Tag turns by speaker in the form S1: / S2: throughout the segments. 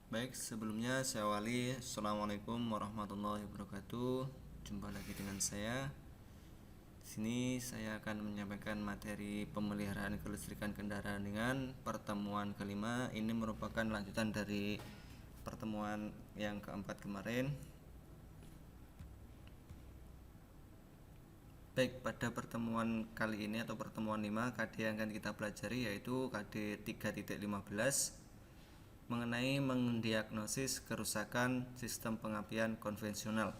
S1: Baik, sebelumnya saya awali. Assalamualaikum warahmatullahi wabarakatuh. Jumpa lagi dengan saya. Di sini saya akan menyampaikan materi pemeliharaan kelistrikan kendaraan dengan pertemuan kelima. Ini merupakan lanjutan dari pertemuan yang keempat kemarin. Baik, pada pertemuan kali ini atau pertemuan 5, KD yang akan kita pelajari yaitu KD 3.15 mengenai mendiagnosis kerusakan sistem pengapian konvensional.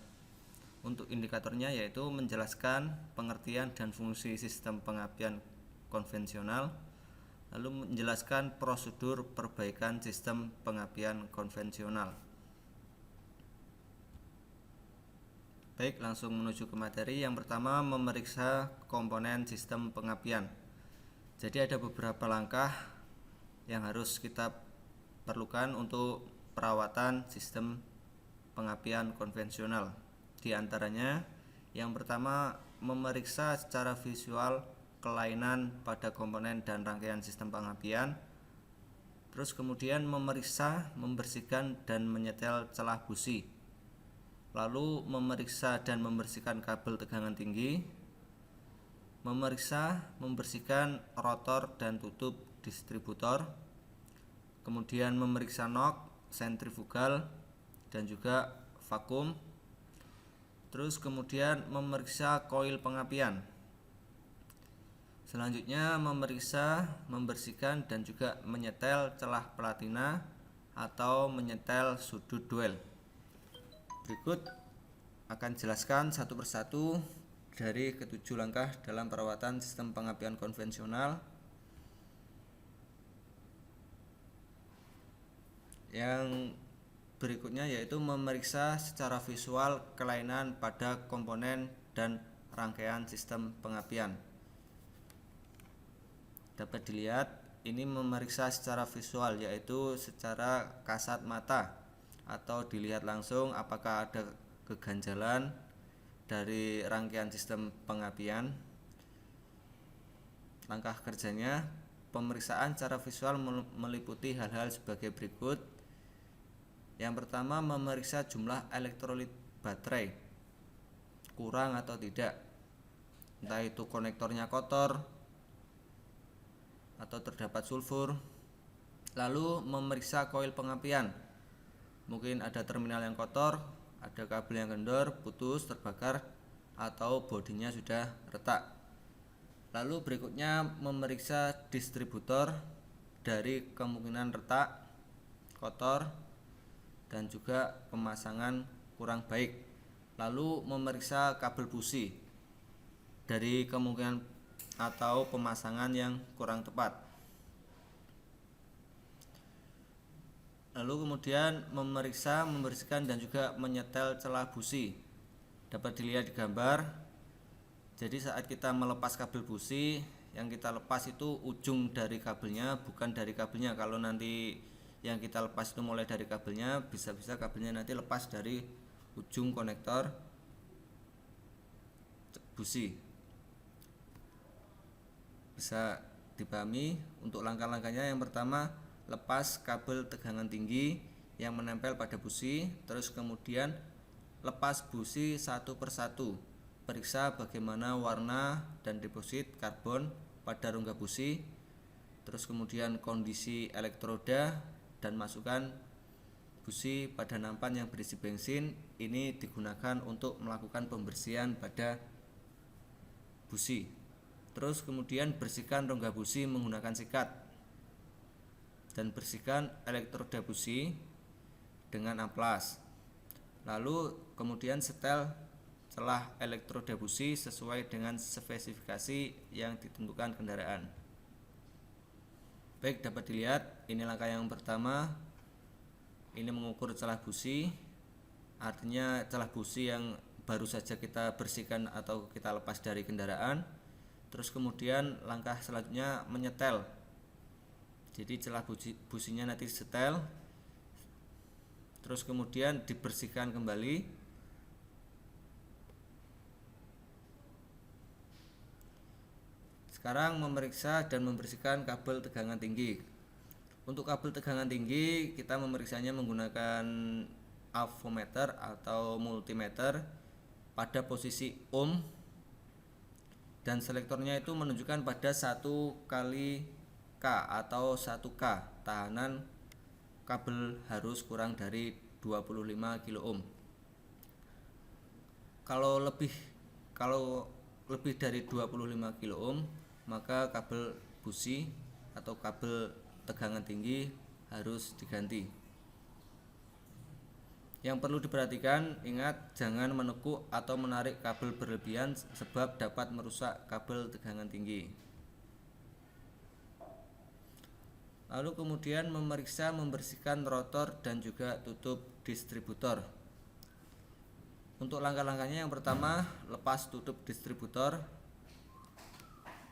S1: Untuk indikatornya yaitu menjelaskan pengertian dan fungsi sistem pengapian konvensional, lalu menjelaskan prosedur perbaikan sistem pengapian konvensional. Baik, langsung menuju ke materi. Yang pertama, memeriksa komponen sistem pengapian. Jadi ada beberapa langkah yang harus kita perlukan untuk perawatan sistem pengapian konvensional. Di antaranya, yang pertama, memeriksa secara visual kelainan pada komponen dan rangkaian sistem pengapian. Terus kemudian memeriksa, membersihkan dan menyetel celah busi. Lalu memeriksa dan membersihkan kabel tegangan tinggi. Memeriksa, membersihkan rotor dan tutup distributor. Kemudian memeriksa nok, sentrifugal dan juga vakum. Terus kemudian memeriksa koil pengapian. Selanjutnya memeriksa, membersihkan dan juga menyetel celah platina atau menyetel sudut duel. Berikut akan jelaskan satu persatu dari ketujuh langkah dalam perawatan sistem pengapian konvensional. Yang berikutnya yaitu memeriksa secara visual kelainan pada komponen dan rangkaian sistem pengapian. Dapat dilihat, ini memeriksa secara visual yaitu secara kasat mata atau dilihat langsung apakah ada keganjalan dari rangkaian sistem pengapian. Langkah kerjanya, pemeriksaan secara visual meliputi hal-hal sebagai berikut. Yang pertama, memeriksa jumlah elektrolit baterai kurang atau tidak, entah itu konektornya kotor atau terdapat sulfur. Lalu memeriksa koil pengapian, mungkin ada terminal yang kotor, ada kabel yang kendor, putus, terbakar, atau bodinya sudah retak. Lalu berikutnya memeriksa distributor dari kemungkinan retak, kotor, dan juga pemasangan kurang baik. Lalu memeriksa kabel busi dari kemungkinan atau pemasangan yang kurang tepat. Lalu kemudian memeriksa, membersihkan dan juga menyetel celah busi. Dapat dilihat di gambar. Jadi saat kita melepas kabel busi, yang kita lepas itu ujung dari kabelnya, bukan dari kabelnya. Kalau nanti yang kita lepas itu mulai dari kabelnya, bisa-bisa kabelnya nanti lepas dari ujung konektor busi. Bisa dipahami untuk langkah-langkahnya. Yang pertama, lepas kabel tegangan tinggi yang menempel pada busi. Terus kemudian lepas busi satu persatu. Periksa bagaimana warna dan deposit karbon pada rongga busi. Terus kemudian kondisi elektroda dan masukkan busi pada nampan yang berisi bensin. Ini digunakan untuk melakukan pembersihan pada busi. Terus kemudian bersihkan rongga busi menggunakan sikat dan bersihkan elektroda busi dengan amplas. Lalu kemudian setel celah elektroda busi sesuai dengan spesifikasi yang ditentukan kendaraan. Baik, dapat dilihat ini langkah yang pertama. Ini mengukur celah busi, artinya celah busi yang baru saja kita bersihkan atau kita lepas dari kendaraan. Terus kemudian langkah selanjutnya menyetel. Jadi celah businya nanti disetel, terus kemudian dibersihkan kembali. Sekarang memeriksa dan membersihkan kabel tegangan tinggi. Untuk kabel tegangan tinggi kita memeriksanya menggunakan avometer atau multimeter pada posisi ohm, dan selektornya itu menunjukkan pada 1 kali K atau 1 K. Tahanan kabel harus kurang dari 25 kilo ohm. Kalau lebih dari 25 kilo ohm, maka kabel busi atau kabel tegangan tinggi harus diganti. Yang perlu diperhatikan, ingat jangan menekuk atau menarik kabel berlebihan sebab dapat merusak kabel tegangan tinggi. Lalu kemudian memeriksa membersihkan rotor dan juga tutup distributor. Untuk langkah-langkahnya, yang pertama, lepas tutup distributor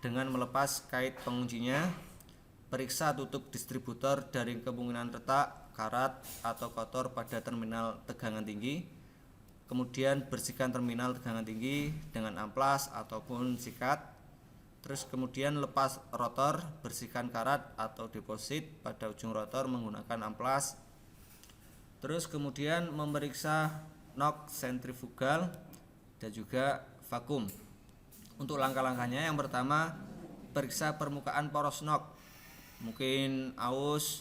S1: dengan melepas kait penguncinya. Periksa tutup distributor dari kemungkinan retak, karat, atau kotor pada terminal tegangan tinggi. Kemudian bersihkan terminal tegangan tinggi dengan amplas ataupun sikat. Terus kemudian lepas rotor, bersihkan karat atau deposit pada ujung rotor menggunakan amplas. Terus kemudian memeriksa nok sentrifugal dan juga vakum. Untuk langkah-langkahnya, yang pertama, periksa permukaan poros nok. Mungkin aus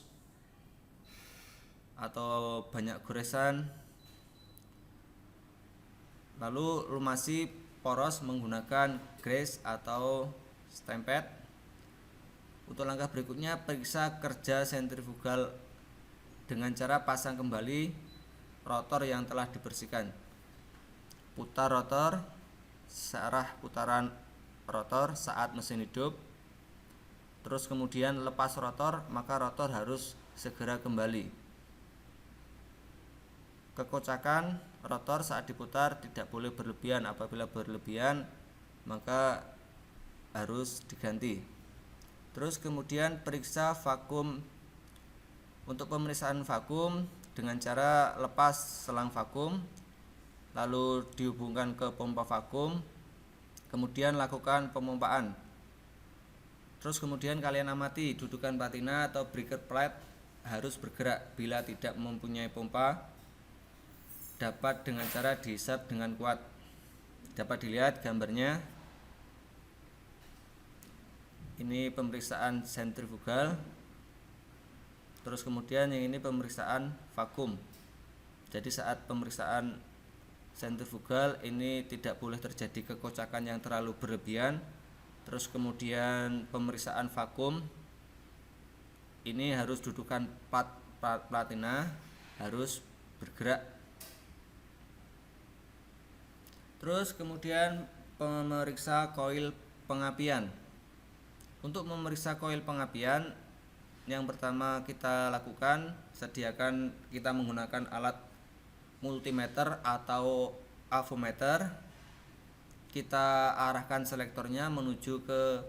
S1: atau banyak goresan. Lalu lumasi poros menggunakan grease atau stempet. Untuk langkah berikutnya, periksa kerja sentrifugal dengan cara pasang kembali rotor yang telah dibersihkan. Putar rotor searah putaran rotor saat mesin hidup. Terus kemudian lepas rotor, maka rotor harus segera kembali. Kekocakan rotor saat diputar tidak boleh berlebihan. Apabila berlebihan, maka harus diganti. Terus kemudian periksa vakum. Untuk pemeriksaan vakum dengan cara lepas selang vakum, lalu dihubungkan ke pompa vakum, kemudian lakukan pemompaan. Terus kemudian kalian amati dudukan patina atau breaker plate harus bergerak. Bila tidak mempunyai pompa, dapat dengan cara dihisap dengan kuat. Dapat dilihat gambarnya. Ini pemeriksaan sentrifugal. Terus kemudian yang ini pemeriksaan vakum. Jadi saat pemeriksaan sentrifugal ini tidak boleh terjadi kekocakan yang terlalu berlebihan. Terus kemudian pemeriksaan vakum ini harus dudukan platina harus bergerak. Terus kemudian pemeriksa koil pengapian. Untuk memeriksa koil pengapian, yang pertama kita lakukan, sediakan kita menggunakan alat multimeter atau avometer. Kita arahkan selektornya menuju ke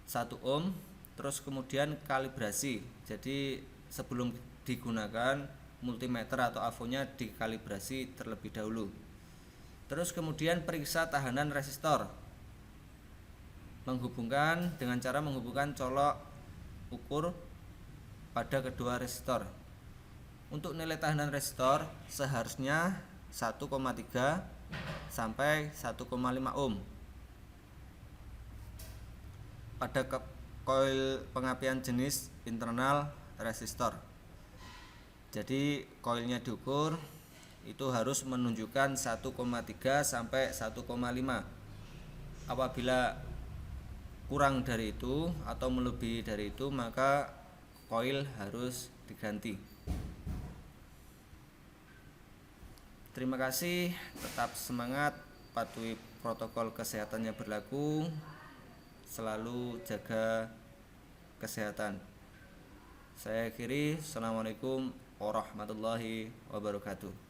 S1: 1 ohm. Terus kemudian kalibrasi. Jadi sebelum digunakan multimeter atau avonya dikalibrasi terlebih dahulu. Terus kemudian periksa tahanan resistor. Menghubungkan dengan cara menghubungkan colok ukur pada kedua resistor. Untuk nilai tahanan resistor seharusnya 1,3 sampai 1,5 ohm. Pada koil pengapian jenis internal resistor. Jadi koilnya diukur itu harus menunjukkan 1,3 sampai 1,5. Apabila kurang dari itu atau melebihi dari itu, maka koil harus diganti. Terima kasih, tetap semangat, patuhi protokol kesehatan yang berlaku, selalu jaga kesehatan. Saya akhiri, Assalamualaikum warahmatullahi wabarakatuh.